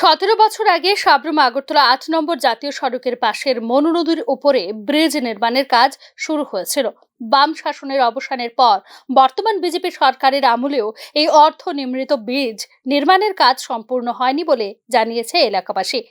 17 বছর আগে সাবরুম আগরতলা 8 নম্বর জাতীয় সড়কের পাশের মনু নদীর উপরে ব্রিজ নির্মাণের কাজ শুরু হয়েছিল। বাম শাসনের অবসানের পর বর্তমান বিজেপি সরকারের আমলেও এই অর্থ নির্মিত ব্রিজ নির্মাণের কাজ সম্পূর্ণ হয়নি বলে জানিয়েছে এলাকাবাসী।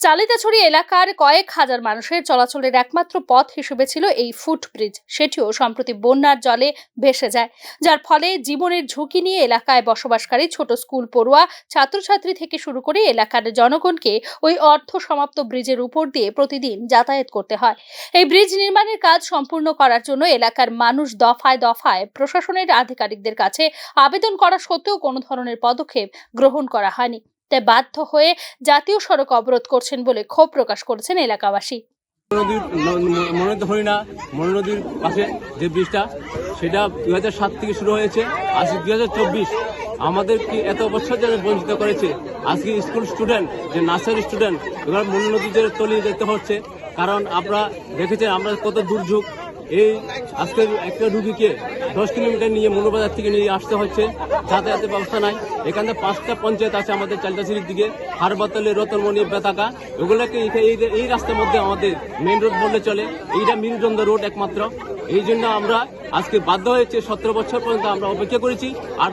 চালিতাছড়ি এলাকার কয়েক হাজার মানুষের চলাচলের একমাত্র পথ হিসেবে ছিল এই ফুটব্রিজ, সেটিও সম্প্রতি বন্যার জলে ভেসে যায়, যার ফলে জীবনের ঝুঁকি নিয়ে এলাকায় বসবাসকারী ছোট স্কুল পড়ুয়া ছাত্রছাত্রী থেকে শুরু করে এলাকার জনগণকে ওই অর্ধ সমাপ্ত ব্রিজের উপর দিয়ে প্রতিদিন যাতায়াত করতে হয়। এই ব্রিজ নির্মাণের কাজ সম্পূর্ণ করার জন্য এলাকার মানুষ দফায় দফায় প্রশাসনের আধিকারিকদের কাছে আবেদন করা সত্ত্বেও কোনো ধরনের পদক্ষেপ গ্রহণ করা হয়নি। তাই বাধ্য হয়ে জাতীয় সড়ক অবরোধ করছেন বলে ক্ষোভ প্রকাশ করেছেন এলাকাবাসী। মনু নদীর পাশে যে ব্রিজটা, সেটা 2007 থেকে শুরু হয়েছে, আজকে 2024। আমাদেরকে এত বছর ধরে বঞ্চিত করেছে। আজকে স্কুল স্টুডেন্ট, যে নার্সারি স্টুডেন্ট, এবার মনু নদীতে তলিয়ে যেতে হচ্ছে। কারণ আপনারা দেখেছেন আমরা কত দুর্যোগ। এই আজকের একটা রুগীকে 10 কিলোমিটার নিয়ে মনুবাজার থেকে নিয়ে আসতে হচ্ছে, যাতায়াতের ব্যবস্থা নাই। এখানে 5টা পঞ্চায়েত আছে আমাদের চালতাছিরির দিকে, হারবাতলে, রতনমণি, বেতাকা, ওগুলোকে এই রাস্তার মধ্যে আমাদের মেইন রোড বললে চলে। এইটা মিরুদন্দ রোড একমাত্র। এই জন্য আমরা আজকে বাধ্য হয়েছে, 17 বছর পর্যন্ত আমরা অপেক্ষা করেছি, আর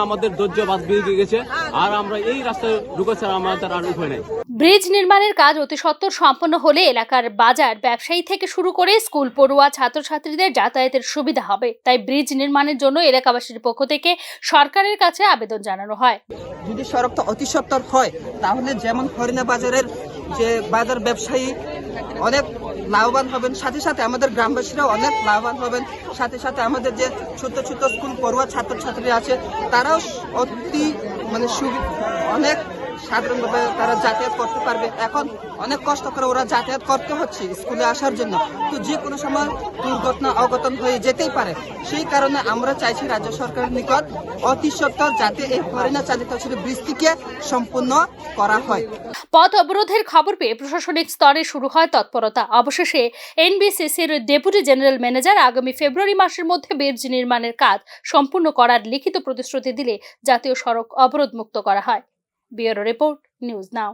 আমাদের ধৈর্য বাদ বেরিয়ে গেছে, আর আমরা এই রাস্তায় ঢুকেছে, আমাদের আর উপায় নেই। ব্রিজ নির্মাণের কাজ অতি সত্বর সম্পন্ন হলে এলাকার বাজার ব্যবসায়ী থেকে শুরু করে স্কুল পড়ুয়া ছাত্রছাত্রীদের যাতায়াতের সুবিধা হবে। তাই ব্রিজ নির্মাণের জন্য এলাকাবাসীর পক্ষ থেকে সরকারের কাছে আবেদন জানানো হয়। যদি সড়কটা অতি সত্বর হয়, তাহলে যেমন হরিণা বাজারের যে বাজার ব্যবসায়ী অনেক লাভবান হবেন, সাথে সাথে আমাদের গ্রামবাসীরাও অনেক লাভবান হবেন, সাথে সাথে আমাদের যে ছোট ছোট স্কুল পড়ুয়া ছাত্রছাত্রী আছে তারাও অতি অনেক সাধারণভাবে তারা যাতায়াত করতে পারবে। এখন অনেক কষ্ট করে ওরা যাতায়াত করতে হচ্ছে স্কুলে আসার জন্য, তো যে কোনো সময় দুর্ঘটনা অঘটন হয়ে যেতেই পারে। সেই কারণে আমরা চাইছি রাজ্য সরকারের নিকট অতি সত্বর যাতে এই হরিণা চালিতাছড়ি ব্রিজটিকে সম্পূর্ণ করা হয়। পথ অবরোধের খবর পেয়ে প্রশাসনিক স্তরে শুরু হয় তৎপরতা। অবশেষে এনবিসিসির ডেপুটি জেনারেল ম্যানেজার আগামী ফেব্রুয়ারি মাসের মধ্যে ব্রিজ নির্মাণের কাজ সম্পূর্ণ করার লিখিত প্রতিশ্রুতি দিলে জাতীয় সড়ক অবরোধ মুক্ত করা হয়। Bureau report, news now.